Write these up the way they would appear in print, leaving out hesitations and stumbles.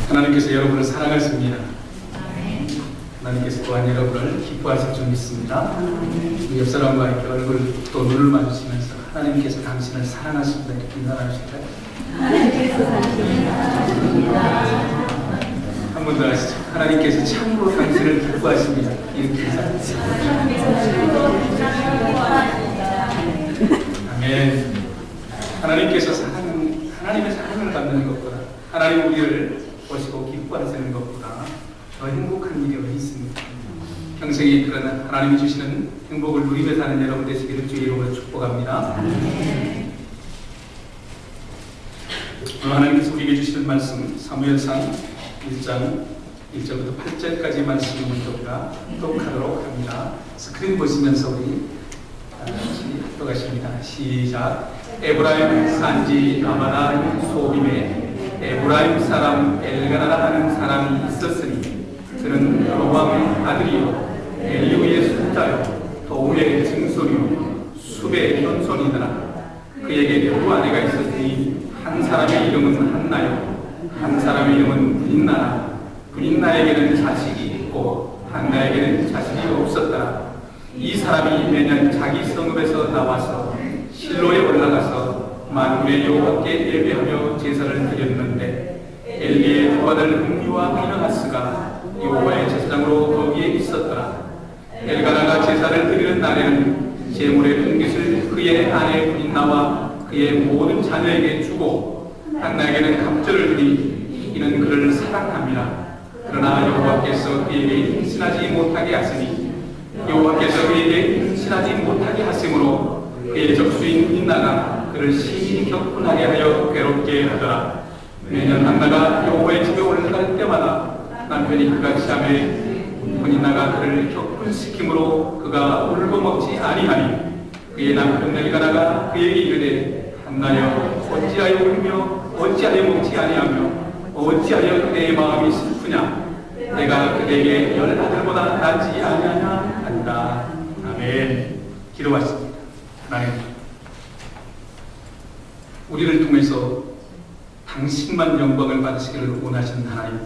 하나님께서 여러분을 사랑하십니다. 하나님께서 또한 여러분을 기뻐하실 줄 믿습니다. 우리 옆 사람과 이렇게 얼굴 또 눈을 마주치면서 하나님께서 당신을 사랑하십니다 이렇게 인사하실까요? 하나님께서 당신을 사랑하십니다. 한 번 더 하시죠. 하나님께서 참으로 당신을 기뻐하십니다 이렇게 인사하십니다. 아멘. 하나님께서 하나님의 사랑을 받는 것보다 하나님 우리를 보시고 기뻐하시는 것보다 더 행복한 일이 어디 있습니까? 평생에 그런 하나님이 주시는 행복을 누리며 사는 여러분 되시기를 주의 이름으로 축복합니다. 오늘 하나님께서 우리에게 주시는 말씀 사무엘상 1장 1절부터 8절까지 말씀을 우리가 독하도록 합니다. 스크린 보시면서 우리 같이 합독하십니다. 시작. 에브라임 산지 라마다 소빔에 에브라임 사람 엘가나라 하는 사람이 있었으니 그는 여로보암의 아들이요 엘리후의 손자요 도우의 증손이요 숲의 현손이더라. 그에게 두 아내가 있었으니 한 사람의 이름은 한나요 한 사람의 이름은 분인나라. 분인나에게는 자식이 있고 한나에게는 자식이 없었더라. 이 사람이 매년 자기 성읍에서 나와서 실로에 올라가서 만군의 여호와께 예배하며 제사를 드렸는데 엘리의 두 아들 흥미와 피느하스가 여호와의 제사장으로 거기에 있었더라. 엘가나가 제사를 드리는 날에는 제물의 분깃을 그의 아내 분인나와 그의 모든 자녀에게 주고 한나에게는 갑절을 드리니 이는 그를 사랑함이라. 그러나 여호와께서 그에게 임신하지 못하게 하시니 여호와께서 그에게 임신하지 못하게 하심으로 그의 적수인 분인나가 그를 심히 격분하게 하여 괴롭게 하더라. 매년 한나가 여호와의 집에 올라갈 때마다 남편이 그가 취함에 분인나가 그를 격분시키므로 그가 울고 먹지 아니하니 그의 남편 엘가나가 그에게 이르되 한나여 어찌하여 울며 어찌하여 먹지 아니하며 어찌하여 그대의 마음이 슬프냐. 내가 그대에게 10아들보다 낫지 아니하냐 한다. 아멘. 기도하십니다. 하나님, 우리를 통해서 당신만 영광을 받으시기를 원하시는 하나님,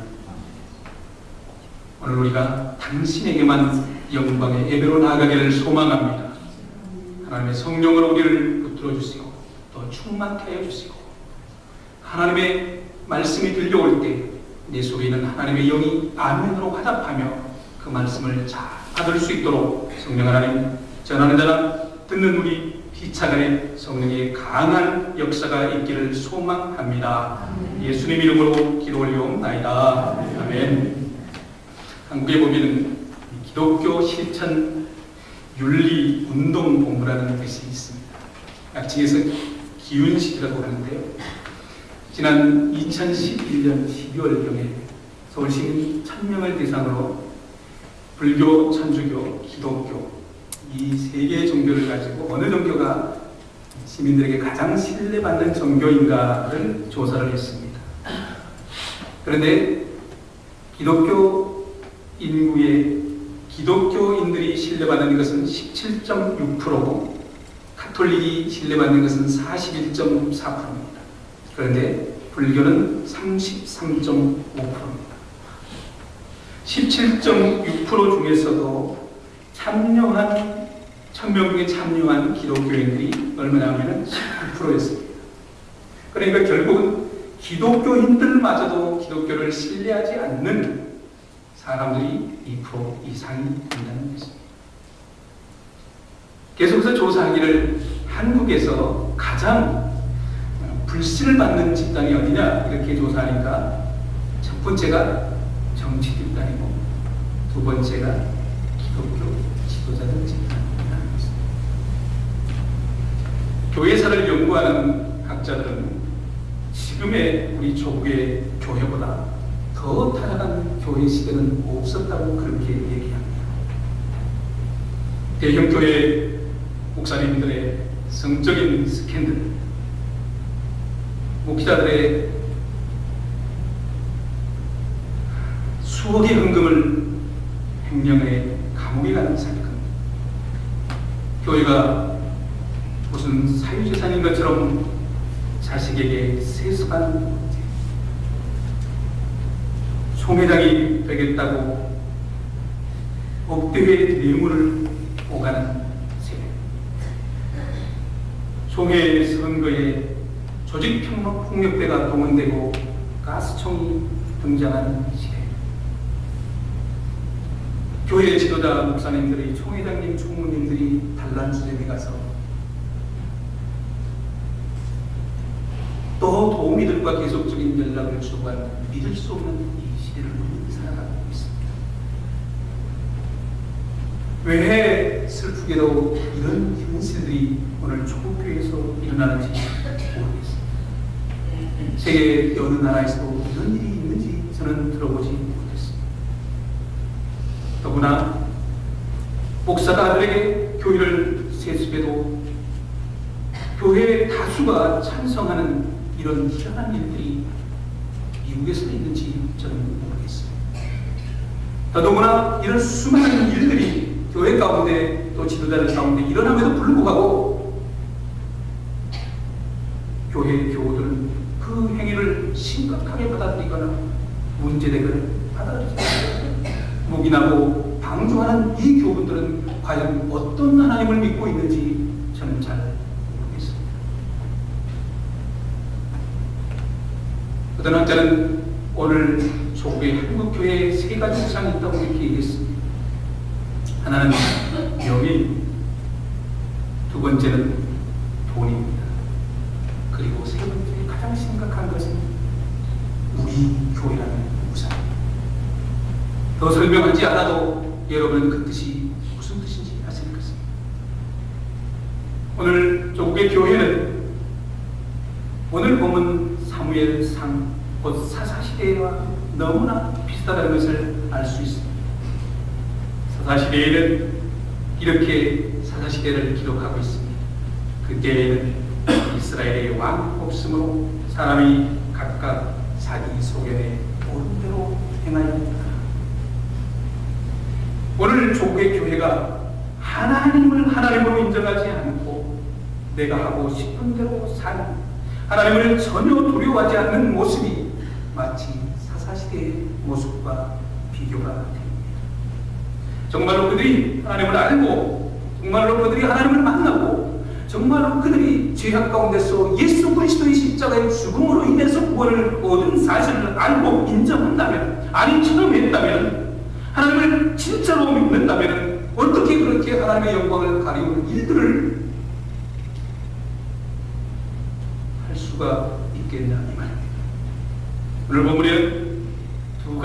오늘 우리가 당신에게만 영광의 예배로 나아가기를 소망합니다. 하나님의 성령으로 우리를 붙들어 주시고 또 충만케 해 주시고 하나님의 말씀이 들려올 때 내 속에 있는 하나님의 영이 아멘으로 화답하며 그 말씀을 잘 받을 수 있도록 성령 하나님, 전하는 자나 듣는 우리 피차간에 성령의 강한 역사가 있기를 소망합니다. 예수님 이름으로 기도 올리옵나이다. 아멘. 한국에 보면 기독교 실천 윤리 운동 본부라는 것이 있습니다. 약칭해서 기윤식이라고 하는데요. 지난 2011년 12월경에 서울시민 1000명을 대상으로 불교, 천주교, 기독교 이 세 개의 종교를 가지고 어느 종교가 시민들에게 가장 신뢰받는 종교인가를 조사를 했습니다. 그런데 기독교 인구의 기독교인들이 신뢰받는 것은 17.6%고 카톨릭이 신뢰받는 것은 41.4%입니다. 그런데 불교는 33.5%입니다. 17.6% 중에서도 참여한 1000명 중에 참여한 기독교인들이 얼마나 하면 19%였습니다. 그러니까 결국은 기독교인들마저도 기독교를 신뢰하지 않는 사람들이 2% 이상이 된다는 것입니다. 계속해서 조사하기를 한국에서 가장 불신을 받는 집단이 어디냐 이렇게 조사하니까 첫 번째가 정치 집단이고 두 번째가 기독교 지도자들 집단이라는 것입니다. 교회사를 연구하는 학자들은 지금의 우리 조국의 교회보다 더 타락한 교회 시대는 없었다고 그렇게 얘기합니다. 대형교회 목사님들의 성적인 스캔들, 목회자들의 수억의 헌금을 횡령해 감옥에 가는 사건, 교회가 무슨 사유재산인 것처럼 자식에게 세습하는 문제, 총회장이 되겠다고 억대의 뇌물을 오가는 세력, 총회 선거에 조직폭력배가 동원되고 가스총이 등장하는 시대, 교회 지도자 목사님들이, 총회장님, 총무님들이 단란주점에 가서 또 도우미들과 계속적인 연락을 주고하는 믿을 수 없는 이 시대를 우리는 살아가고 있습니다. 왜 슬프게도 이런 현실들이 오늘 조국교회에서 일어나는지 모르겠습니다. 세계 어느 나라에서도 이런 일이 있는지 저는 들어보지 못했습니다. 더구나 목사가 아들에게 교회를 세습해도 교회의 다수가 찬성하는 이런 희한한 일들이 미국에서 있는지 저는 모르겠습니다. 더더구나 이런 수많은 일들이 교회 가운데 또 지도자들 가운데 일어남에도 불구하고 교회 교우들은 그 행위를 심각하게 받아들이거나 문제되거나 받아들이지 묵인하고 방조하는 이 교분들은 과연 어떤 하나님을 믿고 있는지 저는 잘 모르겠습니다. 어떤 학자는 오늘 조국의 한국교회에 세 가지 이상이 있다고 이렇게 얘기했습니다. 하나는 명예입니다. 두 번째는 돈입니다. 그리고 세 번째 가장 심각한 것은 우리 교회라는 우상입니다. 더 설명하지 않아도 여러분은 그 뜻이 무슨 뜻인지 아실 것입니다. 오늘 조국의 교회는 오늘 보면 사무엘상 곧 사사시대와 너무나 비슷하다는 것을 알 수 있습니다. 사사시대에는 이렇게 사사시대를 기록하고 있습니다. 그때에는 이스라엘의 왕이 없으므로 사람이 각각 자기 소견에 옳은 대로 행하였다. 오늘 조국의 교회가 하나님을 하나님으로 인정하지 않고 내가 하고 싶은 대로 사는, 하나님을 전혀 두려워하지 않는 모습이 마치 사사시대의 모습과 비교가 됩니다. 정말로 그들이 하나님을 알고, 정말로 그들이 하나님을 만나고, 정말로 그들이 죄악 가운데서 예수 그리스도의 십자가의 죽음으로 인해서 구원을 얻은 사실을 알고 인정한다면, 아니 체험했다면, 하나님을 진짜로 믿는다면 어떻게 그렇게 하나님의 영광을 가리우는 일들을 할 수가 있겠냐 이 말입니다. 오늘 본문에는 두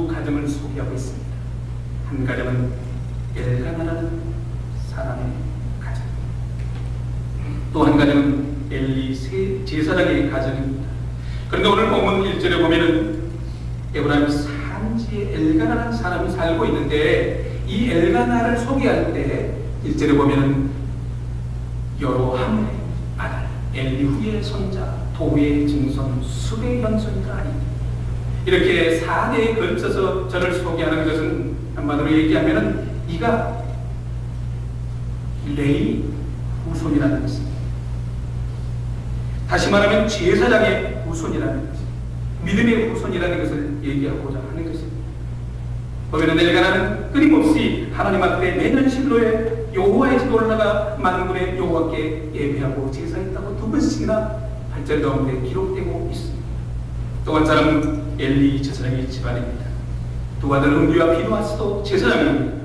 가정을 소개하고 있습니다. 한 가정은 엘가나라는 사람의 가정, 또 한 가정은 엘리 제사장의 가정입니다. 그런데 오늘 본문 1절에 보면은 에브라임 산지에 엘가나라는 사람이 살고 있는데, 이 엘가나를 소개할 때 1절에 보면은 여로함의 아들 엘리후의 손자 도의 증손 수의 현손이라 하니, 이렇게 4대에 걸쳐서 저를 소개하는 것은 한마디로 얘기하면은 이가 레이 후손이라는 것입니다. 다시 말하면 제사장의 후손이라는 것입니다. 믿음의 후손이라는 것을 얘기하고자 하는 것입니다. 보면은 엘가나는 끊임없이 하나님 앞에 매년 실로에 여호와의 집 올라가 만군의 여호와께 예배하고 제사했다고 2번씩이나 8절 가운데 기록되고 있습니다. 또 한 사람은 엘리 제사장의 집안입니다. 두 아들 홈리와 비누아스도 제사장입니다.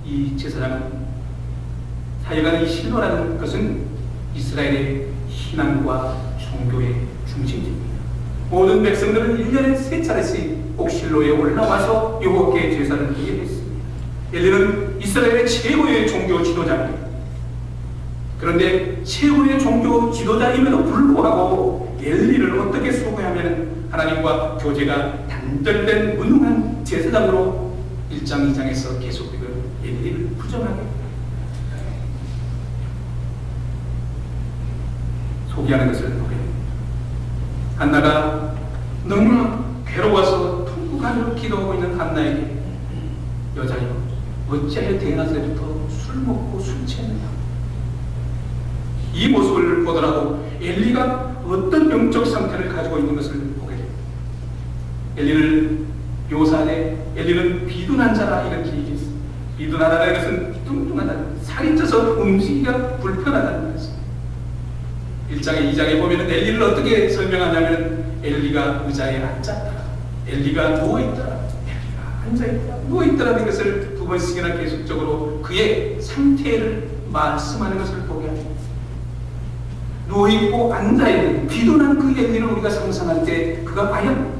이 제사장은 사역하는 이 실로라는 것은 이스라엘의 신앙과 종교의 중심지입니다. 모든 백성들은 1년에 3차례씩 꼭 실로에 올라와서 여호와께 제사를 드리게 했습니다. 엘리는 이스라엘의 최고의 종교 지도자입니다. 그런데 최고의 종교 지도자임에도 불구하고 엘리를 어떻게 소개하면 하나님과 교제가 단절된 무능한 제사장으로 1장 2장에서 계속되고 엘리를 부정하게 소개하는 것을 보게 됩니다. 한나가 너무나 괴로워서 통곡하며 기도하고 있는 한나에게 여자여 어찌하여 태어날 때부터 술 먹고 술 취했느냐. 이 모습을 보더라도 엘리가 어떤 영적 상태를 가지고 있는 것을 보게 됩니다. 엘리를 묘사하되 엘리는 비둔한 자라 이렇게 얘기했어요. 비둔하다는 것은 뚱뚱하다, 살이 쪄서 움직이기가 불편하다는 것입니다. 1장에 2장에 보면 엘리를 어떻게 설명하냐면 엘리가 의자에 앉았더라, 엘리가 누워있더라, 엘리가 앉아있더라, 누워있더라는 것을 두 번씩이나 계속적으로 그의 상태를 말씀하는 것을 보게 합니다. 누워있고 앉아있는 비둔한 그 엘리를 우리가 상상할 때 그가 과연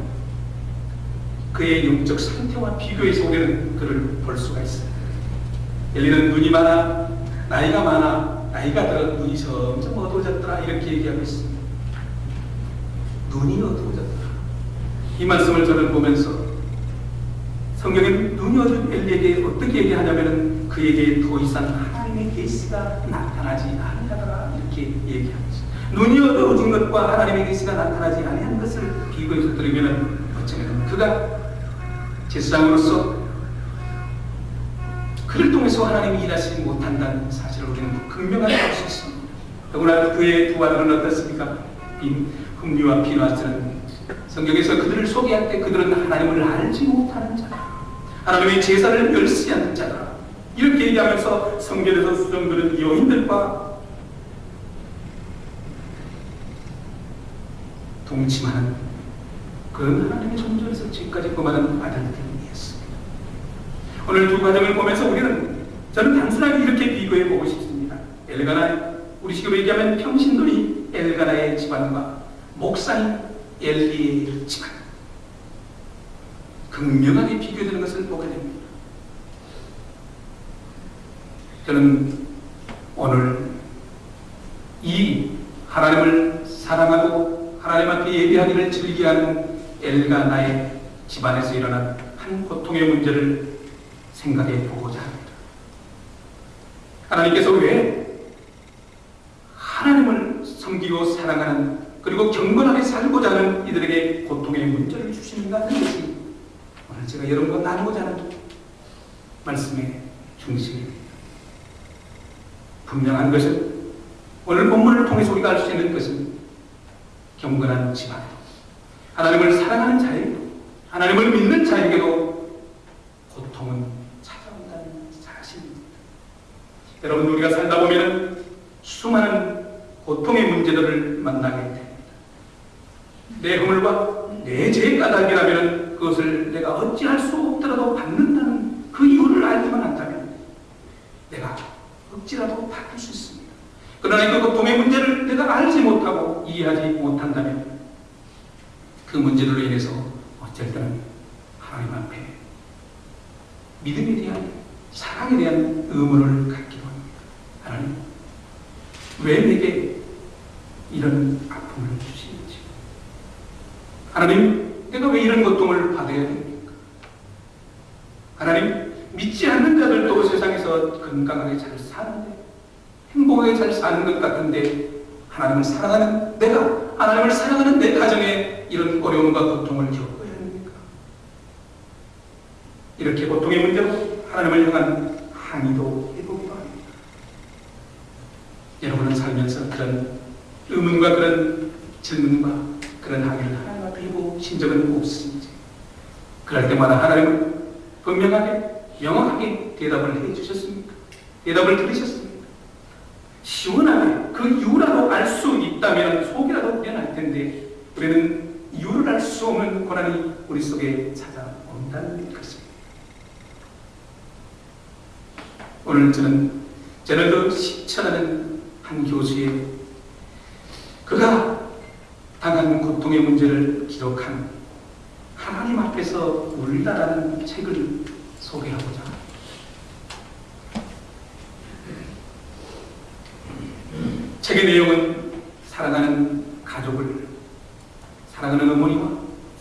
그의 영적 상태와 비교해서 우리는 그를 볼 수가 있어요. 엘리는 눈이 많아, 나이가 많아, 나이가 들어 눈이 점점 어두워졌더라 이렇게 얘기하고 있습니다. 눈이 어두워졌더라. 이 말씀을 저는 보면서 성경은 눈이 어두운 엘리에게 어떻게 얘기하냐면 그에게 더 이상 하나님의 계시가 나타나지 아니하더라 이렇게 얘기하고 있습니다. 눈이 어두워진 것과 하나님의 계시가 나타나지 아니한 것을 비교해서 들으면 어쩌면 그가 제사장으로서 그를 통해서 하나님이 일하시지 못한다는 사실을 우리는 분명하게 알 수 있습니다. 더구나 그의 두 아들은 어떻습니까? 흠리와 비누아스는 성경에서 그들을 소개할 때 그들은 하나님을 알지 못하는 자다, 하나님의 제사를 멸시하는 자다 이렇게 얘기하면서 성경에서 수정되는 여인들과 동침하는 그런 하나님의 존재에서 지금까지 범하는 아들들이었습니다. 오늘 두 과정을 보면서 저는 단순하게 이렇게 비교해 보고 싶습니다. 엘가나, 우리 식으로 얘기하면 평신도리 엘가나의 집안과 목사인 엘리의 집안, 극명하게 비교되는 것을 보게 됩니다. 저는 오늘 이 하나님을 사랑하고 하나님 앞에 예배하기를 즐겨하는 엘가나의 집안에서 일어난 한 고통의 문제를 생각해 보고자 합니다. 하나님께서 왜 하나님을 섬기고 사랑하는 그리고 경건하게 살고자 하는 이들에게 고통의 문제를 주시는가 하는 것이 오늘 제가 여러분과 나누고자 하는 말씀의 중심입니다. 분명한 것은 오늘 본문을 통해서 우리가 알 수 있는 것은 경건한 집안, 하나님을 사랑하는 자에게도, 하나님을 믿는 자에게도 고통은 찾아온다는 사실입니다. 여러분, 우리가 살다 보면 수많은 고통의 문제들을 만나게 됩니다. 내 허물과 내 죄의 까닭이라면 그것을 내가 어찌할 수 없더라도 받는다는 그 이유를 알기만 한다면 내가 억지라도 받을 수 있습니다. 그러나 그 고통의 문제를 내가 알지 못하고 이해하지 못한다면 그 문제들로 인해서 어쩔 때는 하나님 앞에 믿음에 대한, 사랑에 대한 의문을 갖기도 합니다. 하나님, 왜 내게 이런 아픔을 주시는지, 하나님, 내가 왜 이런 고통을 받아야 됩니까? 하나님, 믿지 않는 자들도 세상에서 건강하게 잘 사는데, 행복하게 잘 사는 것 같은데 하나님을 사랑하는 내가, 하나님을 사랑하는 내 가정에 이런 어려움과 고통을 겪어야 합니까? 이렇게 고통의 문제로 하나님을 향한 항의도 해보기도 합니다. 여러분은 살면서 그런 의문과 그런 질문과 그런 항의를 하나님 앞에 해보신 적은 없으신지, 그럴 때마다 하나님은 분명하게 명확하게 대답을 해주셨습니까? 대답을 들으셨습니까? 시원하게 그 이유라도 알 수 있다면 속이라도 변할 텐데 우리는 이유를 알 수 없는 고난이 우리 속에 찾아온다는 것입니다. 오늘 저는 제널드 시처라는 한 교수의 그가 당한 고통의 문제를 기록한 하나님 앞에서 울다라는 책을 소개하고자 합니다. 책의 내용은 사랑하는 가족을, 사랑하는 어머니와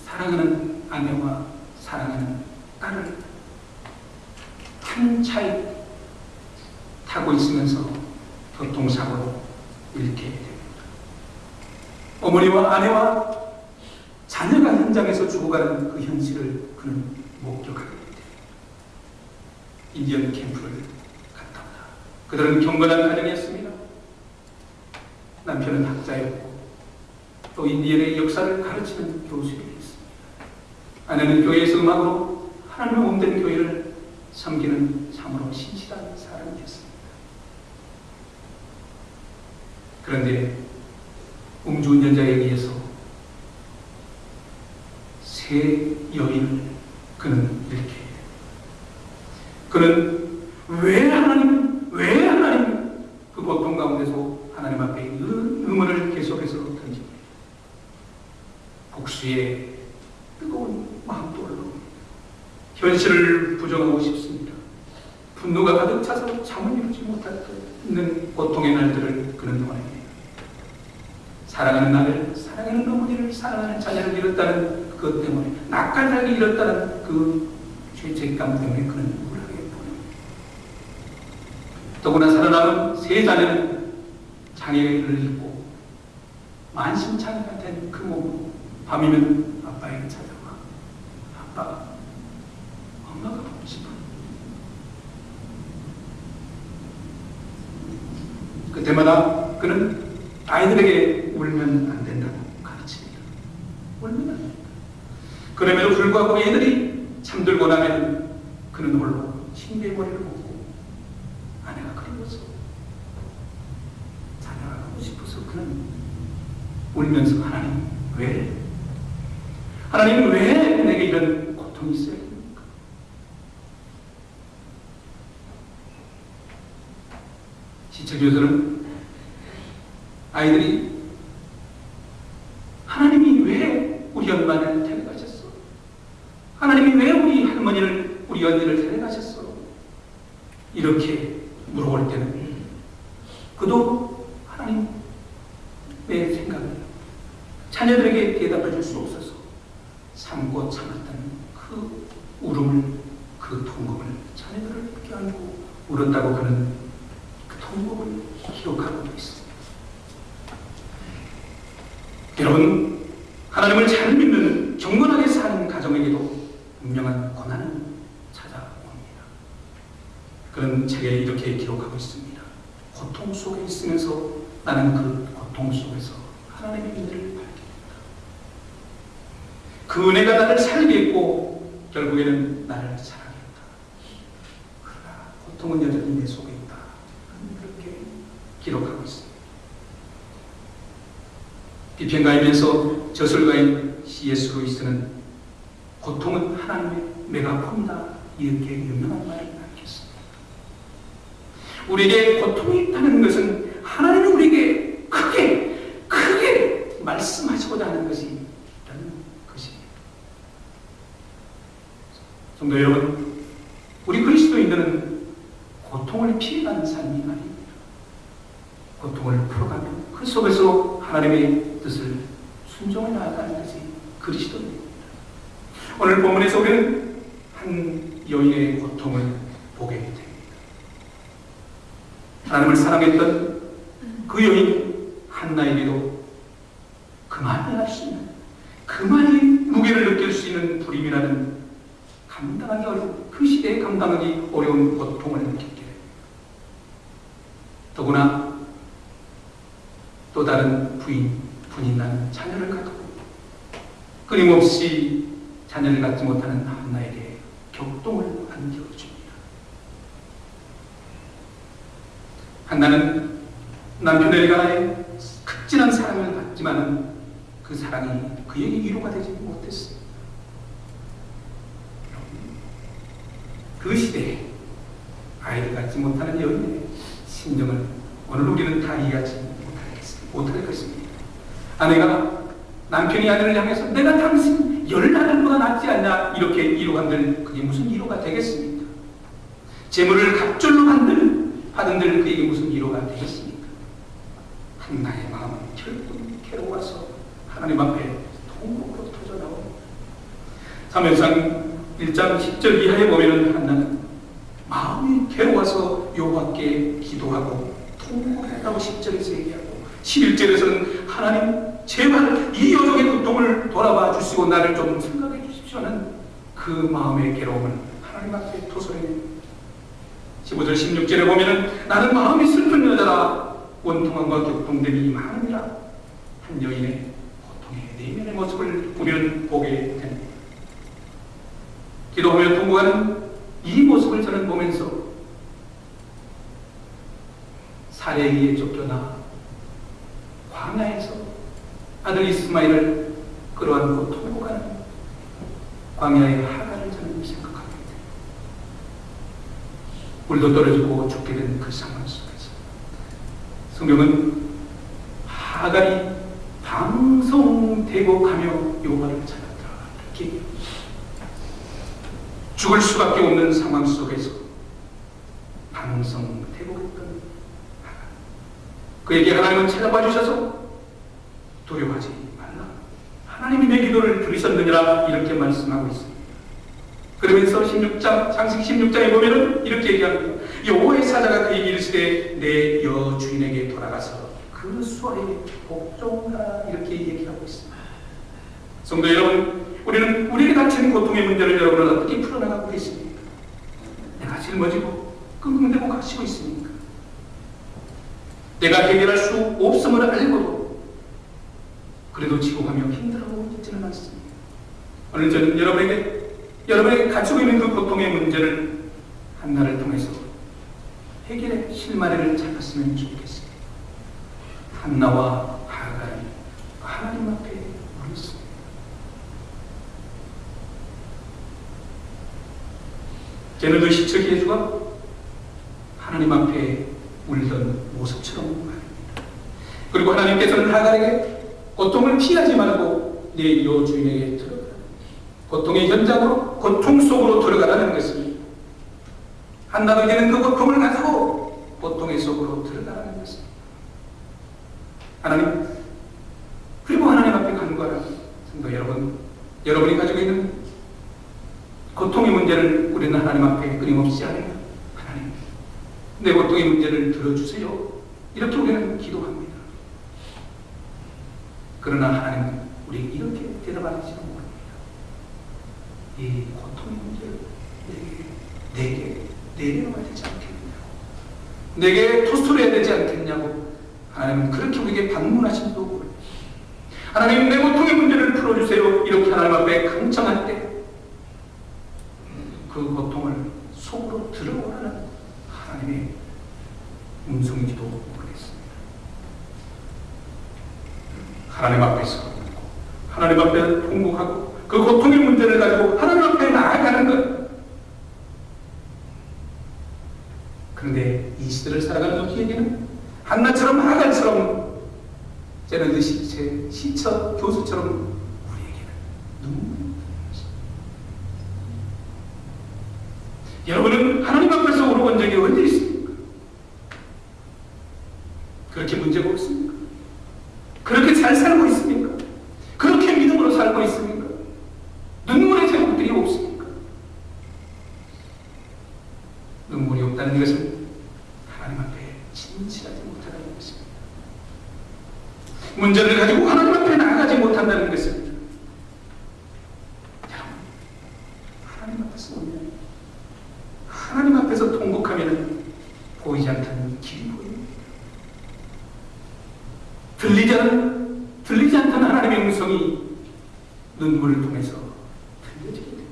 사랑하는 아내와 사랑하는 딸을 한 차에 타고 있으면서 교통사고로 잃게 됩니다. 어머니와 아내와 자녀가 현장에서 죽어가는 그 현실을 그는 목격하게 됩니다. 인디언 캠프를 갔다 오다. 그들은 경건한 가정이었습니다. 남편은 학자였고 또 인디언의 역사를 가르치는 교수였습니다. 아내는 교회에서 음악으로 하나님의 몸된 교회를 섬기는 참으로 신실한 사람이 됐습니다. 그런데 음주운전자에 의해서 세 여인을 그는 잃게 해요. 그는 왜 하나님 그 고통 가운데서 하나님 앞에 의문을 계속해서 던집니다. 복수의 뜨거운 마음도 올라옵니다. 현실을 부정하고 싶습니다. 분노가 가득 차서 잠을 이루지 못하는 고통의 날들을 그는 보냅니다. 사랑하는 나를, 사랑하는 어머니를, 사랑하는 자녀를 잃었다는 그것 때문에, 낯가리를 잃었다는 그 죄책감 때문에 그는 우울하게 보냅니다. 더구나 살아남은 세 자녀는 장애를 입고 만신창이가 된 그 몸으로 밤이면 아빠에게 찾아와 아빠, 엄마가 보고 싶어. 그때마다 그는 아이들에게 울면 안 된다고 가르칩니다. 울면 안 된다. 그럼에도 불구하고 애들이 잠들고 나면 그는 홀로 침대에 머리를 묻고 아내가 그리워서 자녀가 가고 싶어서 그는 울면서 하나님 왜 내게 이런 고통이 있어야 됩니까? 시청교수는 아이들이 하나님이 왜 우리 엄마를 데려가셨어? 하나님이 왜 우리 할머니를, 우리 언니를 데려가셨어? 이렇게 물어볼 때는 그도 하나님의 생각을 자녀들에게 대답해 줄 수 없어서 참고 참았던 그 울음을, 그 통곡을 자녀들을 껴안고 울었다고 그는 그 통곡을 기록하고 있습니다. 여러분, 하나님을 잘 믿는 경건하게 사는 가정에게도 분명한 고난은 찾아옵니다. 그런 책에 이렇게 기록하고 있습니다. 고통 속에 있으면서 나는 그 고통 속에서 하나님의 은혜를 발견합니다. 그 은혜가 나를 살게 했고 결국에는 나를 사랑했다. 그러나 고통은 여전히 내 속에 있다. 그렇게 기록하고 있습니다. 비평가이면서 저술가인 C.S. 루이스는 고통은 하나님의 메가폰이다, 이렇게 유명한 말을 남겼습니다. 우리에게 고통이 있다는 것은 하나님이 우리에게 크게 말씀하시고자 하는 것이 라는 것입니다. 성도 여러분, 우리 그리스도인들은 고통을 피해가는 삶이 아닙니다. 고통을 풀어가며 그 속에서 하나님의 뜻을 순종해 나아가는 것이 그리스도입니다. 오늘 본문에서 우리는 한 여인의 고통을 보게 됩니다. 하나님을 사랑했던 그 여인 한나에게도 그만이 할 수 있는, 그만이 무게를 느낄 수 있는 불임이라는 감당하기 어려운, 그 시대에 감당하기 어려운 고통을 느끼게 됩니다. 더구나 또 다른 분이 난 자녀를 갖고 끊임없이 자녀를 갖지 못하는 한나에게 격동을 안겨줍니다. 한나는 남편에게 관하여 극진한 사랑을 받지만 그 사랑이 그에게 위로가 되지 못했습니다. 그 시대에 아이를 갖지 못하는 여인의 심정을 오늘 우리는 다 이해하지 못할 것입니다. 아내가 남편이 아내를 향해서 내가 당신 10아들보다 낫지 않냐 이렇게 위로한들 그게 무슨 위로가 되겠습니까? 재물을 갑절로 받은들 그에게 무슨 위로가 되겠습니까? 한나의 마음은 결국 괴로워서 하나님 앞에 통곡으로 터져나옵니다. 사무엘상 1장 10절 이하에 보면 한나는 마음이 괴로워서 여호와께 기도하고 통곡했다고 10절에서 얘기하고 11절에서는 하나님 제발 이 여종의 고통을 돌아봐 주시고 나를 좀 생각해 주십시오 하는 그 마음의 괴로움을 하나님 앞에 토설해냅니다. 15절 16절에 보면 나는 마음이 슬픈 여자라 원통함과 격동됨이 많으니라 한 여인의 고통의 내면의 모습을 우리는 보게 됩니다. 기도하며 통곡하는 이 모습을 저는 보면서 사레기에 쫓겨나 광야에서 아들 이스마엘을 끌어안고 통곡하는 광야의 하갈을 저는 생각하게 됩니다. 물도 떨어지고 죽게 된 그 상황 속에서 성경은 하갈이 방송되고 가며 여호와를 찾았더라 이렇게 얘기합니다. 죽을 수밖에 없는 상황 속에서 방송되고 했던 하갈, 그에게 하나님은 찾아봐 주셔서 두려워하지 말라, 하나님이 내 기도를 들으셨느니라 이렇게 말씀하고 있습니다. 그러면서 16장, 창세기 16장에 보면은 이렇게 얘기합니다. 여호와의 사자가 그에게 이르시되 내 여주인에게 돌아가서 그 수하에 복종하라 이렇게 얘기하고 있습니다. 성도 여러분, 우리는 우리에게 닥친 고통의 문제를 여러분은 어떻게 풀어나가고 계십니까? 내가 짊어지고 끙끙대고 가시고 있습니까? 내가 해결할 수 없음을 알고도 그래도 지고가며 힘들어하고 있지는 않습니다. 오늘 저는 여러분에게 가지고 있는 그 고통의 문제를 한나를 통해서 해결의 실마리를 찾았으면 좋겠습니다. 한나와 하갈이 하나님 앞에 물었습니다. 저는 그 시적 예수가 하나님 앞에 울던 모습처럼 말입니다. 그리고 하나님께서는 하갈에게 고통을 피하지 말고 내 여주인에게 들어가라, 고통의 현장으로 고통 속으로 들어가라는 것입니다. 한나도 이제는 그 고통을 가지고 고통의 속으로 들어가라는 것입니다. 하나님, 그리고 하나님 앞에 간구하라. 성도 여러분, 여러분이 가지고 있는 고통의 문제를 우리는 하나님 앞에 끊임없이 하나님, 내 고통의 문제를 들어주세요, 이렇게 우리는 기도합니다. 그러나 하나님은 우리 이렇게 대답하시는 겁니다. 이 고통의 문제를 내게 와야 되지 않겠냐고, 내게 토스토를 해야 되지 않겠냐고 하나님은 그렇게 우리에게 방문하신다고 합니다. 하나님, 내 고통의 문제를 풀어주세요, 이렇게 하나님 앞에 강청할 때 그 고통을 속으로 들어오라는 하나님의 음성기도 보겠습니다. 하나님 앞에서 하나님 앞에 통곡하고 그 고통의 문제를 가지고 하나님 앞에 나아가는 것. 그런데 이 시대를 살아가는 우리에게는 한나처럼 하갈처럼 저는 시처 교수처럼 우리에게는 눈물이 여러분은 하나님 앞에서 울어본 적이 언제 있습니까? 그렇게 문제가 없습니까? 그렇게 잘 살고 있습니까? 그렇게 믿음으로 살고 있습니까? 눈물의 제목들이 없습니까? 눈물이 없다는 것은 하나님 앞에 진실하지 못하다는 것입니다. 문제를 가지고 하나님 앞에 나아가지 못한다는 것입니다. 여러분, 하나님 앞에서 울면, 하나님 앞에서 통곡하면 보이지 않던 길이 보입니다. 들리지 않던 하나님의 음성이 눈물을 통해서 들려지게 됩니다.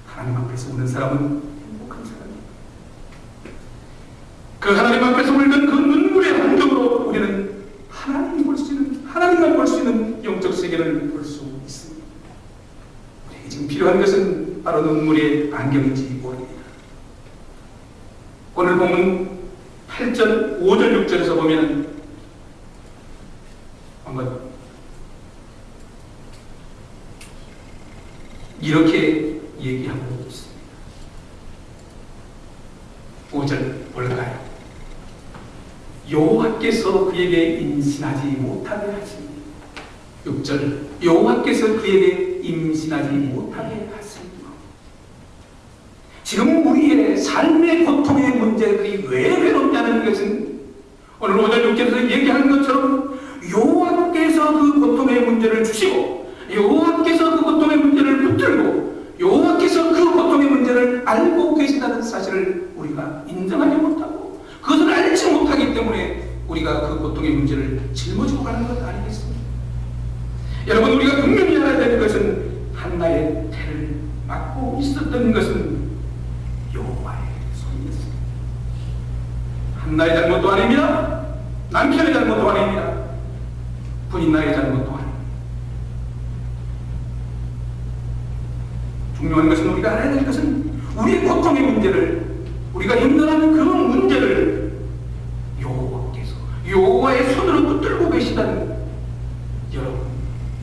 하나님 앞에서 우는 사람은 행복한 사람입니다. 그 하나님 앞에서 울던 그 눈물의 한경으로 우리는 하나님만 볼 수 있는 영적 세계를 볼 수 있습니다. 우리에게 지금 필요한 것은 바로 눈물의 안경인지 모릅니다. 오늘 본문 8절, 5절, 6절에서 보면 한번 이렇게 얘기하고 있습니다. 5절 볼까요? 여호와께서 그에게 임신하지 못하게 하시니, 6절 여호와께서 그에게 임신하지 못하게 하시니. 지금 우리의 삶의 고통의 문제들이 왜 외롭냐는 것은 오늘 5절 6절에서 얘기하는 것처럼 여호와께서 그 고통의 문제를 주시고 여호와께서 그 고통의 문제를 붙들고 여호와께서 그 고통의 문제를 알고 계신다는 사실을 우리가 인정하지 못하고 그것을 알지 못하기 때문에 우리가 그 고통의 문제를 짊어지고 가는 것 아니겠습니까? 여러분, 우리가 분명히 알아야 될 것은 한나의 태를 맡고 있었던 것은 여호와의 손이었습니다. 한나의 잘못도 아닙니다. 남편의 잘못도 아닙니다. 부인나의 잘못도 아닙니다. 중요한 것은 우리가 알아야 될 것은 우리의 고통의 문제를, 우리가 힘들어하는 그 문제를 여호와께서 여호와의 손으로 붙들고 계시다는, 여러분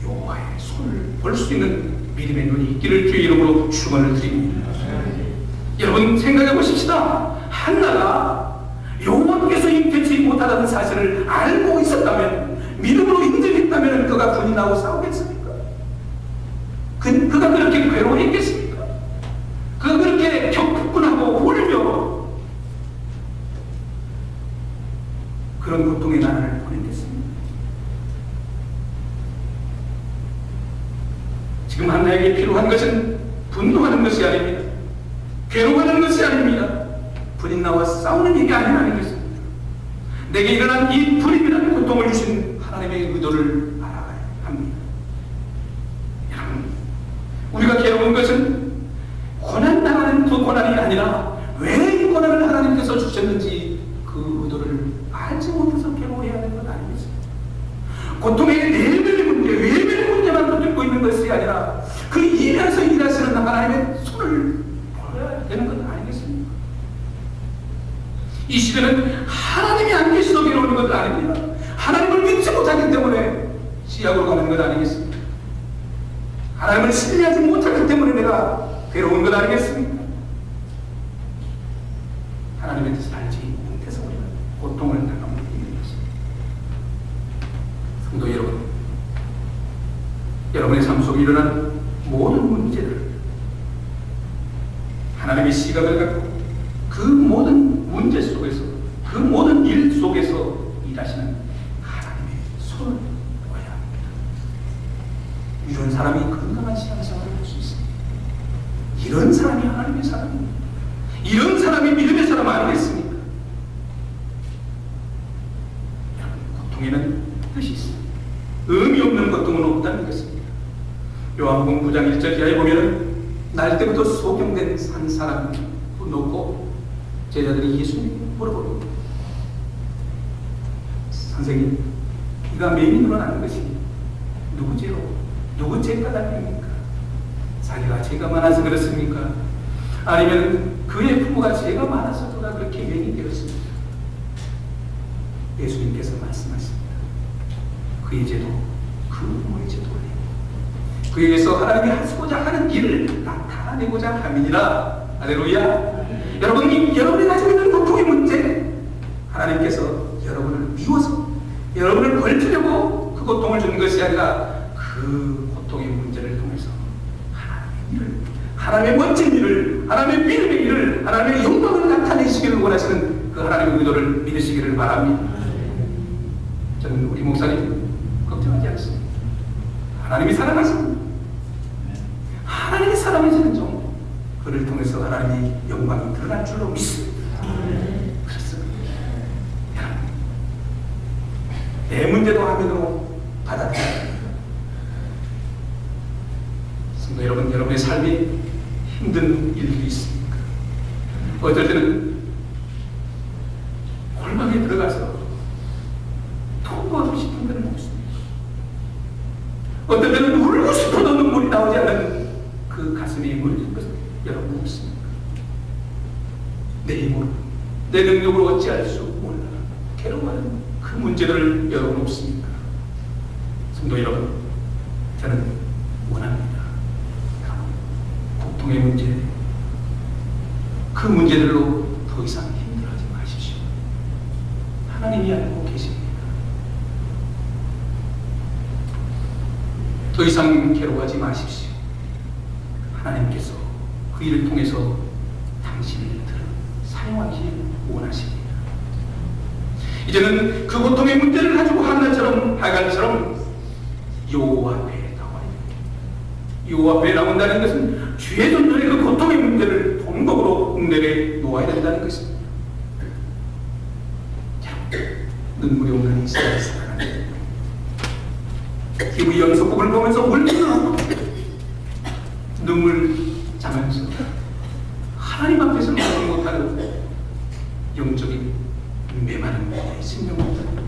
여호와의 손을 볼 수 있는 믿음의 눈이 있기를 주의 이름으로 축원을 드립니다. 여러분 생각해 보십시다. 한나가 여호와께서 인태치 못하다는 사실을 알고 있었다면, 믿음으로 인정했다면 그가 분이나고 싸우겠습니까? 그가 그렇게 괴로워했겠습니까? 그가 그렇게 격분하고 울며 그런 고통의 나라를 보냈겠습니까? 지금 한나에게 필요한 것은 분노하는 것이 아닙니다. 괴로워하는 것이 아닙니다. 분인나와 싸우는 일이 아니라는 것입니다. 내게 일어난 이 불임이라는 고통을 주신 하나님의 의도를 알아가야 합니다. 여러분, 우리가 괴로운 것은 고난당하는 그 고난이 아니라 왜 이 고난을 하나님께서 주셨는지 그 의도를 알지 못해서 괴로워해야 하는 것 아니겠습니까? 고통의 내면의 문제, 외면의 문제만 붙들고 있는 것이 아니라 그 일에서 일하시는 하나님의 손을 보여야 되는 것 아니겠습니까? 이 시대는 하나님이 안 계시도 괴로운 것 아닙니다. 하나님을 믿지 못하기 때문에 시약으로 가는 것 아니겠습니까? 하나님을 신뢰하지 못하기 때문에 내가 괴로운 것 아니겠습니까? 하나님의 뜻을 알지 못해서 우리가 고통을 당하고 있는 것입니다. 성도 여러분, 여러분의 삶 속에 일어난 모든 문제를 하나님의 시각을 갖고 그 모든 문제 속에서, 그 모든 일 속에서 일하시는 하나님의 손을 보아야 합니다. 이런 사람이 건강한 신앙생활을 할 수 있습니다. 이런 사람이 하나님의 사람입니다. 이런 사람이 믿음의 사람 아니겠습니까? 여러분, 고통에는 뜻이 있습니다. 의미 없는 고통은 없다는 것입니다. 요한복음 9장 1절 이하에 보면 날 때부터 소경된 한 사람을 놓고 제자들이 예수님께 물어보고, 선생님, 이가 맹인으로 나는 것이 누구 죄로, 누구 죄 까닭입니까? 자기가 죄가 많아서 그렇습니까? 아니면 그의 부모가 죄가 많아서 그가 그렇게 맹인이 되었습니까? 예수님께서 말씀하십니다. 그의 죄도 그 부모의 죄도 아니고 그에게서 하나님이 하시고자 하는 일을 나타내고자 함이니라. 할렐루야. 여러분이 여러분이 가지고 있는 고통의 문제, 하나님께서 여러분을 미워서 여러분을 벌주려고 그 고통을 주는 것이 아니라 그 고통의 문제를 통해서 하나님의 일을, 하나님의 멋진 일을, 하나님의 믿음의 일을, 하나님의 영광을 나타내시기를 원하시는 그 하나님의 의도를 믿으시기를 바랍니다. 저는 우리 목사님 걱정하지 않습니다. 하나님이 사랑하십니다. 하나님이 사랑해주는 종, 그를 통해서 하나님의 영광이 드러날 줄로 믿습니다. 그렇습니다. 여러분, 내 문제도 화면으로 받아들여야 합니다. 성도 여러분, 여러분의 삶이 힘든 일들이 있습니까? 어떨 때는 골방에 들어가서 통과하고 싶은 데는 없습니까? 어떨 때는 울고 싶어도 눈물이 나오지 않는 그 가슴이 물든 것은 여러분 없습니까? 내 힘으로, 내 능력으로 어찌할 수 몰라 괴로워하는 그 문제를 여러분 없습니까? 성도 여러분, 저는 원합니다. 고통의 문제, 그 문제들로 더 이상 힘들어하지 마십시오. 하나님이 알고 계십니다. 더 이상 괴로워하지 마십시오. 하나님께서 그 일을 통해서 당신을 사용하기 원하십니다. 이제는 그 고통의 문제를 가지고 한나처럼, 하갈처럼 여호와 앞에 나와야 됩니다. 여호와 앞에 나온다는 것은 주의 존전의 그 고통의 문제를 통곡으로 내게 놓아야 된다는 것입니다. 눈물이 오는 이스라엘 사람, 기부의 연속곡을 보면서 울면서 눈물 사면서 하나님 앞에서 나오지 못하는 영적인 메마른 내 생명입니다.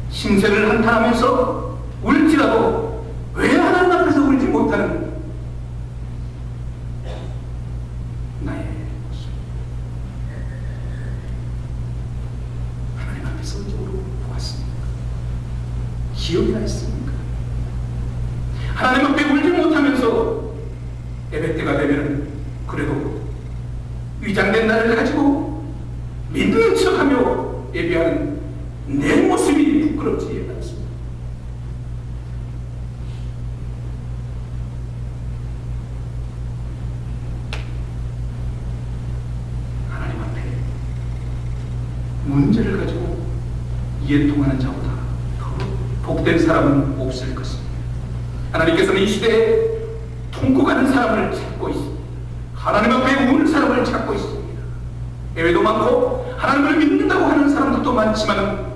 심세를 한탄하면서 울지라도 왜 하나님 앞에서 울지 못하는 나의 모습. 하나님 앞에서 언제로 보았습니까? 기억이 나 있습니까? 하나님 앞에 울지 못하면서 예배 때가 되면 그래도 위장된 나를 가지고 믿는 척하며 예배하는 내 모습이 부끄럽지 않습니다. 하나님 앞에 문제를 가지고 이해통하는 자보다 더 복된 사람은 없을 것입니다. 하나님께서는 이 시대에 통곡하는 사람을 찾고 있습니다. 하나님 앞에 우는 사람을 찾고 있습니다. 예외도 많고 하나님을 믿는다고 하는 사람들도 많지만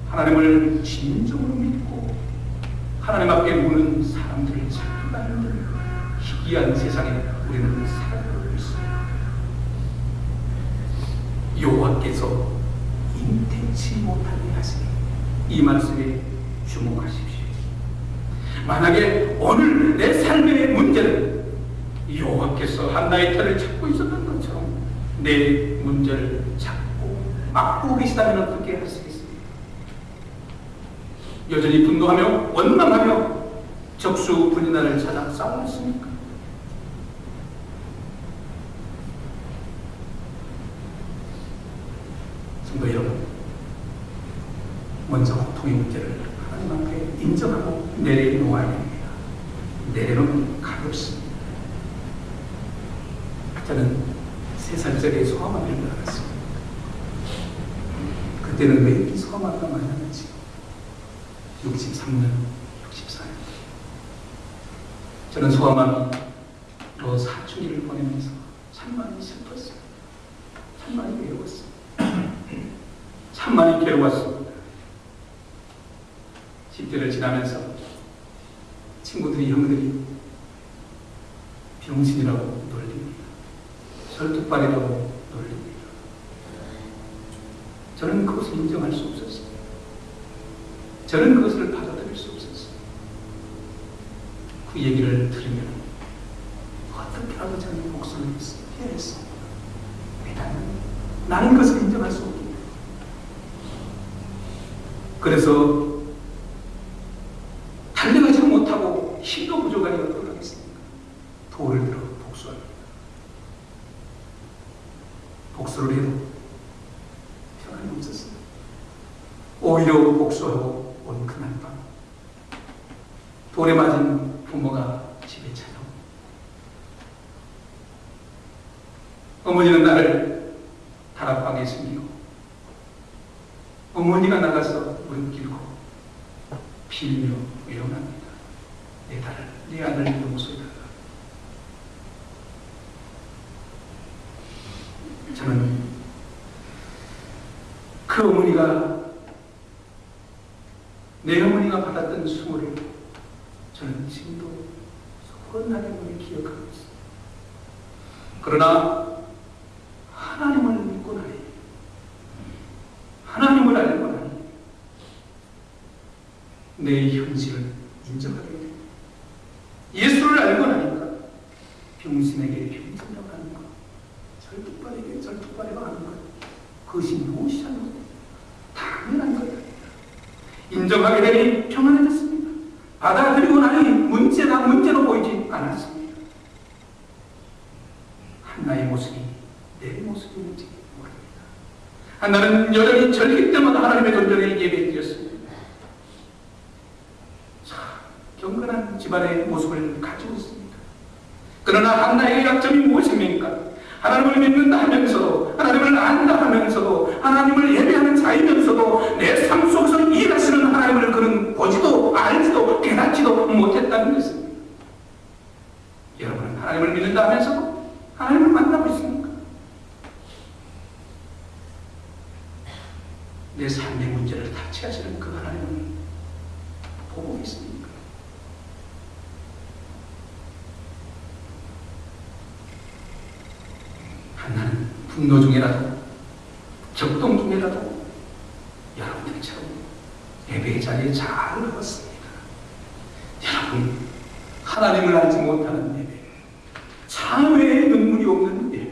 하나님을 진정으로 믿고 하나님 앞에 우는 사람들을 찾는 희귀한 세상에 우리는 살아가고 있습니다. 여호와께서 인태치 못하게 하시니 이 말씀에 주목하십시오. 만약에 오늘 내 삶의 문제는 여호와께서 한나의 터를 찾고 있었던 것처럼 내 문제를 찾고 막고 계시다면 어떻게 하시겠습니까? 여전히 분노하며 원망하며 적수분이나를 찾아 싸우겠습니까? 성도 여러분, 먼저 고통의 문제를 하나님 앞에 인정하고 내려놓아야 됩니다. 내려놓으면 가볍습니다. 저는 3살짜리 소아마비를 알았습니다. 그때는 왜 이렇게 소아마비가 많이 나는지 63년, 64년 저는 소아마비로 사춘기를 보내면서 참 많이 슬펐어요. 참 많이 외로웠어요. 참 많이 괴로웠습니다. 10대를 지나면서 친구들이, 형들이 병신이라고 놀립니다. 설득발이라고 놀립니다. 저는 그것을 인정할 수 없었어요. 저는 그것을 받아들일 수 없었어요. 그 얘기를 들으면 어떻게라도 저는 목소리를 피해냈어. 나는 그것을 인정할 수 없습니다. 그래서 달려가지 못하고 힘도 부족하니 어떡하겠습니까? 돌을 들어 복수합니다. 복수를 해도 평안이 없었습니다. 오히려 복수하고 온 그날 밤 돌에 맞은 부모가 집에 찾아옵니다. 어머니는 나를 다락방에 숨기고 어머니가 나가서 무릎 꿇고 빌며 외원합니다. 내 아들 용서해달라. 저는 그 어머니가 내 어머니가 받았던 수모를 저는 지금도 소원하게 기억하고 있습니다. 그러나 하나님을 믿고 나니 하나님을 알고 나니 내 현실을 인정하게 됩니다. 예수를 알고 나니까 병신에게 병신이라고 하는 것, 설득발에게 설득발이라고 하는 것, 그것이 무엇이 하는 것, 당연한 것. 인정하게 되니 평안해졌습니다. 받아들이고 나니 문제로 보이지 않았습니다. 한나의 모습이 내 모습인지 모릅니다. 한나는 여전히 절기 때마다 하나님의 존전에 예배드렸습니다. 경건한 집안의 모습을 가지고 있습니다. 그러나 한나의 약점이 무엇입니까? 하나님을 믿는다 하면서도, 하나님을 안다 하면서도, 하나님을 예배하는 자이면서도 내 삶 속에서 일하시는 하나님을 그는 보지도 알지도 깨닫지도 못했다는 것입니다. 여러분은 하나님을 믿는다 하면서도 하나님을 만나고 있습니까? 내 삶의 문제를 다치하시는 그 하나님을 보고 있습니까? 분노 중에라도 격동 중에라도 여러분들처럼 예배의 자리에 잘 누웠습니다. 여러분, 하나님을 알지 못하는 예배, 참회의 눈물이 없는 예배,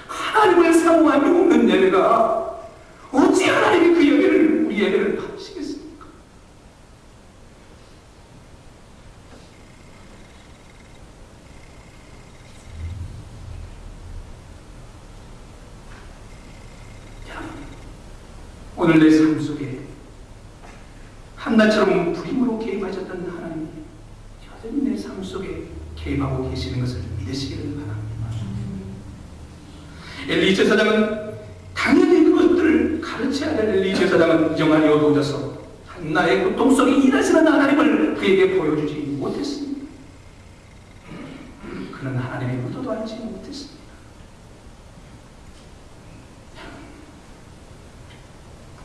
하나님을 사모함이 없는 예배가 어찌 하나님이 그 예배를, 우리 예배를 받으시겠습니까? 여러분, 오늘 내 삶 속에 한나처럼 불임으로 개입하셨던 하나님이 여전히 내 삶 속에 개입하고 계시는 것을 믿으시기를 바랍니다. 엘리 제사장은 당연히 그것들을 가르쳐야 될 엘리 제사장은 영안이 어두워져서 한나의 고통 속에 일하시는 하나님을 그에게 보여주지 못했습니다. 그는 하나님의 의도도 알지 못했습니다.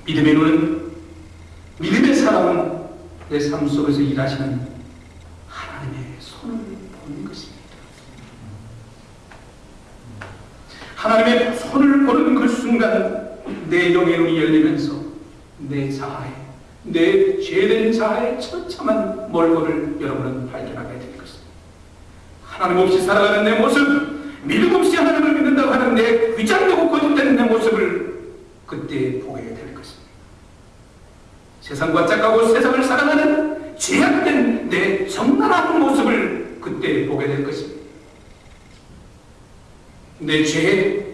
믿음의 눈은, 믿음의 사람은 내 삶 속에서 일하시는 하나님의 손을 보는 것입니다. 하나님의 손을 보는 그 순간 내 영의 눈이 열리면서 내 자아에, 내 죄된 자아의 처참한 멀고를 여러분은 발견하게 될 것입니다. 하나님 없이 살아가는 내 모습, 믿음 없이 하나님을 믿는다고 하는 내 위장되고 거짓된 내 모습을 그때 보게 될 것입니다. 세상과 짝하고 세상을 살아가는 죄악된 내 적나라한 모습을 그때 보게 될 것입니다. 내 죄의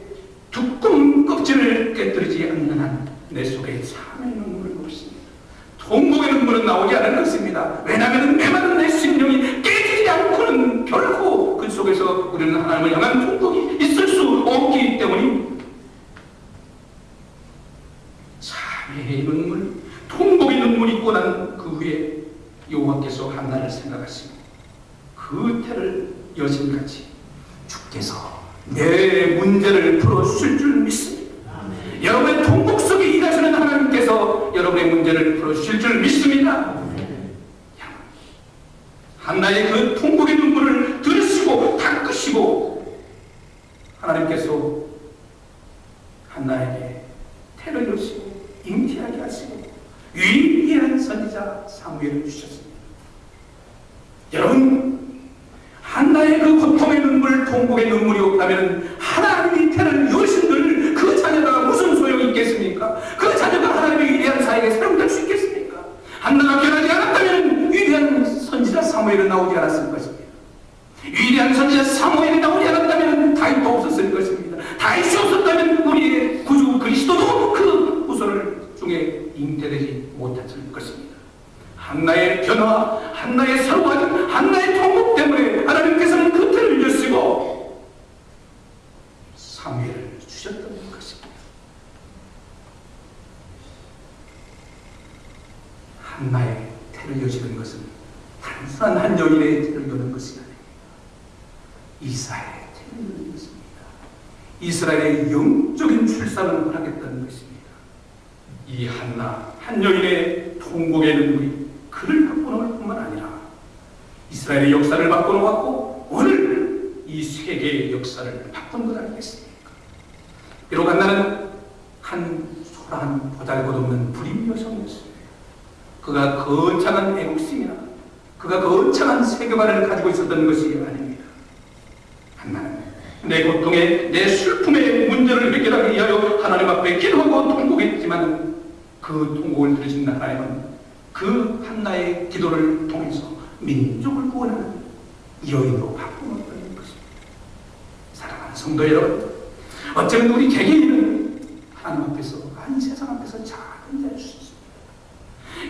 두꺼운 껍질을 깨뜨리지 않는 한 내 속에 참의 눈물을 보십니다. 통곡의 눈물은 나오지 않을 것입니다. 왜냐하면 메마른 내 심령이 깨지지 않고는 결코 그 속에서 우리는 하나님을 향한 통곡이 있을 수 없기 때문입니다. 참의 눈물, 통곡의 눈물이 있고 난 그 후에 여호와께서 한나를 생각하시고 그 태를 여신같이 주께서 내 문제를 풀어주실 줄 믿습니다. 여러분의 통곡 속에 일하시는 하나님께서 여러분의 문제를 풀어주실 줄 믿습니다. 한나의 그 통곡의 눈물을 들으시고 닦으시고 하나님께서 한나에게 태를 여시고 잉태하게 하시고 위대한 선지자 사무엘을 주셨습니다. 여러분, 한나의 그 고통의 눈물, 통곡의 눈물이 없다면 하나님이 태를 여신들 그 자녀가 무슨 소용이 있겠습니까? 그 자녀가 하나님의 위대한 사역에 사용될 수 있겠습니까? 한나가 변하지 않았다면 위대한 선지자 사무엘은 나오지 않았을 것입니다. 위대한 선지자 사무엘이 나오지 않았다면 다윗도 없었을 것입니다. 다윗이 없었다면 우리의 구주 그리스도도 그 후손을 중에 잉태되지 못했을 것입니다. 한나의 변화, 한나의 서러움, 한나의 통곡 때문에 하나님께서는 그 태를 여시고 사무엘을 주셨던 것입니다. 한나의 태를 여시는 것은 단순한 한 여인의 태를 여는 것이 아닙니다. 이스라엘의 태를 여는 것입니다. 이스라엘의 영적인 출산을 허락했던 것입니다. 이 한나, 한 여인의 통곡의 눈물이 그를 바꿔놓을 뿐만 아니라 이스라엘의 역사를 바꿔놓았고 오늘 이 세계의 역사를 바꾼 것 아니겠습니까? 비록 한나는 한 소라한 보잘것없는 불임 여성이었습니다. 그가 거창한 애국심이나 그가 거창한 세계관을 가지고 있었던 것이 아닙니다. 한나는 내 고통에, 내 슬픔의 문제를 해결하기 위하여 하나님 앞에 기도하고 통곡했지만 그 통곡을 들으신 하나님은 그 한나의 기도를 통해서 민족을 구원하는 여인으로 바꿔놓았다는 것입니다. 사랑하는 성도 여러분, 어쩌면 우리 개개인은 하나님 앞에서, 아니 세상 앞에서 작은 자일 수 있습니다.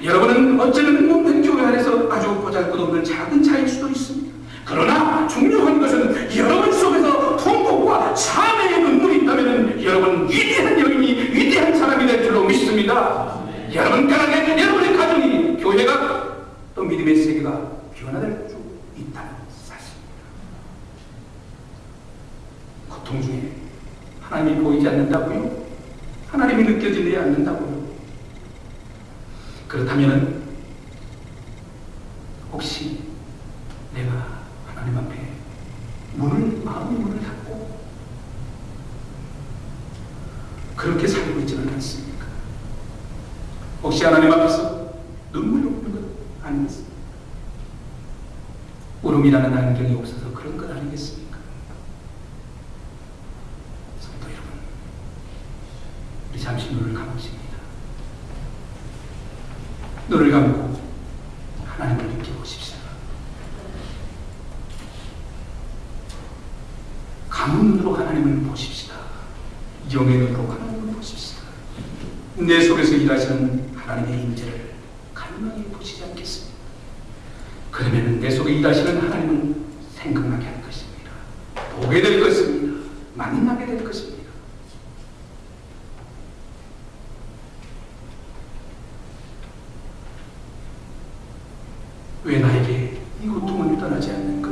여러분은 어쩌면 몸된 교회 안에서 아주 보잘것없는 작은 자일 수도 있습니다. 그러나 중요한 것은 여러분 속에서 통곡과 참회의 눈물이 있다면 여러분 위대한 여인이 위대한 사람이 될 줄로 믿습니다. 여러분 가정에, 여러분의 가정이, 교회가, 또 믿음의 세계가 변화될 수 있다는 사실입니다. 고통 중에 하나님이 보이지 않는다고요? 하나님이 느껴지지 않는다고요? 그렇다면 혹시 내가 하나님 앞에 마음의 문을 닫고 그렇게 살고 있지는 않습니까? 혹시 하나님 앞에서 눈물이 없는 것 아니겠습니까? 울음이라는 안경이 없어서 그런 것 아니겠습니까? 성도 여러분, 우리 잠시 눈을 감으십니다. 눈을 감고 하나님을 느껴보십시오. 감은 눈으로 하나님을 보십시다. 영의 눈으로 하나님을 보십시다. 내 속에서 일하시는 하나님의 임재를 간명히 보시지 않겠습니까? 그러면 내 속에 일하시는 하나님을 생각나게 할 것입니다. 보게 될 것입니다. 만나게 될 것입니다. 왜 나에게 이 고통을 떠나지 않는가?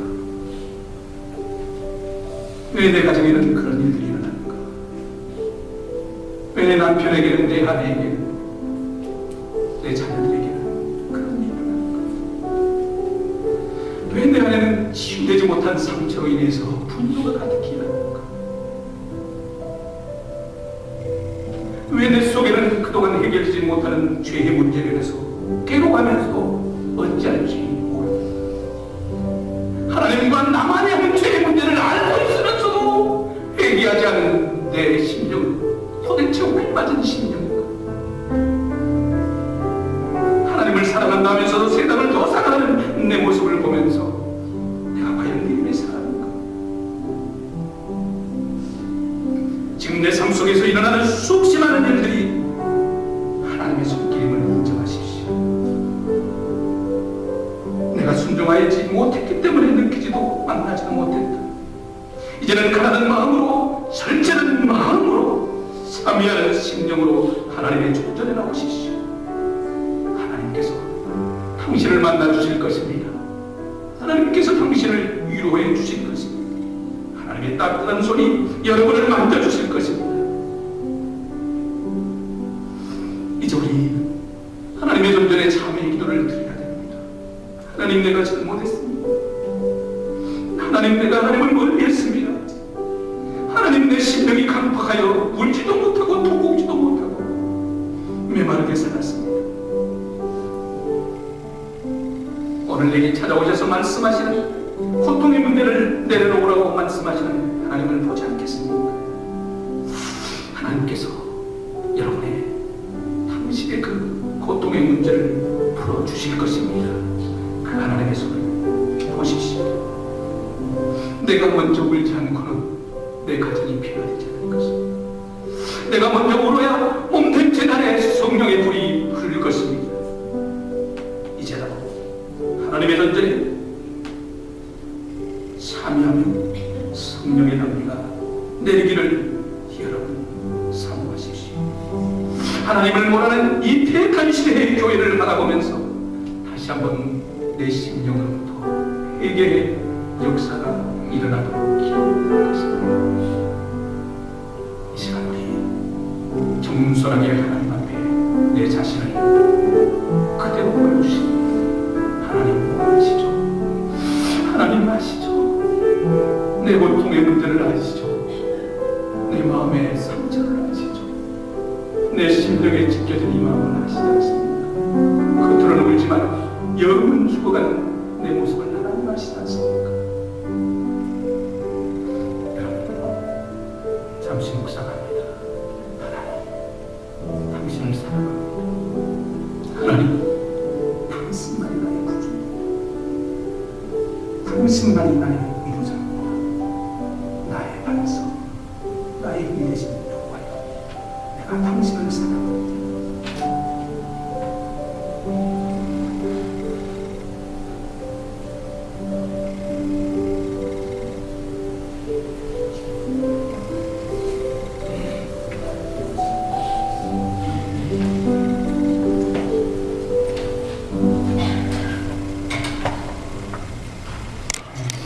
왜 내 가정에는 그런 일들이 일어나는가? 왜 내 남편에게는, 내 아내에게는, 내 자녀들에게는 그런 일이 일어나는가? 왜 내 안에는 치유되지 못한 상처로 인해서 분노가 가득히 일어나는가? 왜 내 속에는 그동안 해결되지 못하는 죄의 문제로 인해서 괴로워하면서 어찌할지 모르고 하나님과 나만의 한 죄의 문제를 알고 있으면서도 회개하지 않은 내 심령은 도대체 왜 맞은 심령인가? 하나님을 사랑한다 하면서도 세상을 더 사랑하는 내 모습을 보면서 내가 과연 믿음의 사람인가? 지금 내 삶 속에서 일어나는 수없이 많은 일들이 하나님의 손길임을 인정하십시오. 내가 순종하지 못했기 때문에 느끼지도 만나지도 못했다. 이제는 가라는 마음으로, 절제하는 마음으로, 참여하는 심령으로 하나님의 조전에 나오십시오. 하나님께서 당신을 만나 주실 것입니다. 하나님께서 당신을 위로해 주실 것입니다. 하나님의 따뜻한 손이 여러분을 만져 주실 것입니다. 이제 우리 하나님의 존전에 참여의 기도를 드려야 됩니다. 하나님, 내가 잘못했습니다. 하나님, 내가 하나님을 멀리했습니다. 하나님, 내 심령이 강팍하여 울지도 못하고 토곡지도 못하고 메마르게 살았습니다. 오늘 내게 찾아오셔서 말씀하시는 고통의 문제를 내려놓으라고 말씀하시는 하나님을 보지 않겠습니까? 하나님께서 여러분의 당신의 그 고통의 문제를 풀어주실 것입니다. 그 하나님의 손을 보십시오. 내가 먼저 울지 않고는 내 가정이 변화되지 않을 것입니다. 내가 먼저 울어야 몸된 재단에 성령의 불이 흐를 것입니다. 이제라도 하나님의 전쟁에 참여하며 성령의 능리가 내리기를 여러분 사모하십시오. 하나님을 몰아낸 이 태탄 시대의 교회를 바라보면서 다시 한번 내 심령으로부터 회개의 역사가 일어나도록 기도할 것입니다. 이 시간 우리 겸손하게 하나님 앞에 내 자신을 그대로 보여주시고 하나님 아시죠? 하나님 아시죠? 내 고통의 문제를 아시죠? 내 마음의 상처를 아시죠? 내 심령에 찢겨진 이 마음을 아시지 않습니까? 겉으로는 울지만 영은 죽어가는 내 모습을 하나님 아시지 않습니까? 잠시 묵상합니다. 하나님, 당신을 사랑합니다. 하나님, 당신만이 나의 구주, 당신만이 나의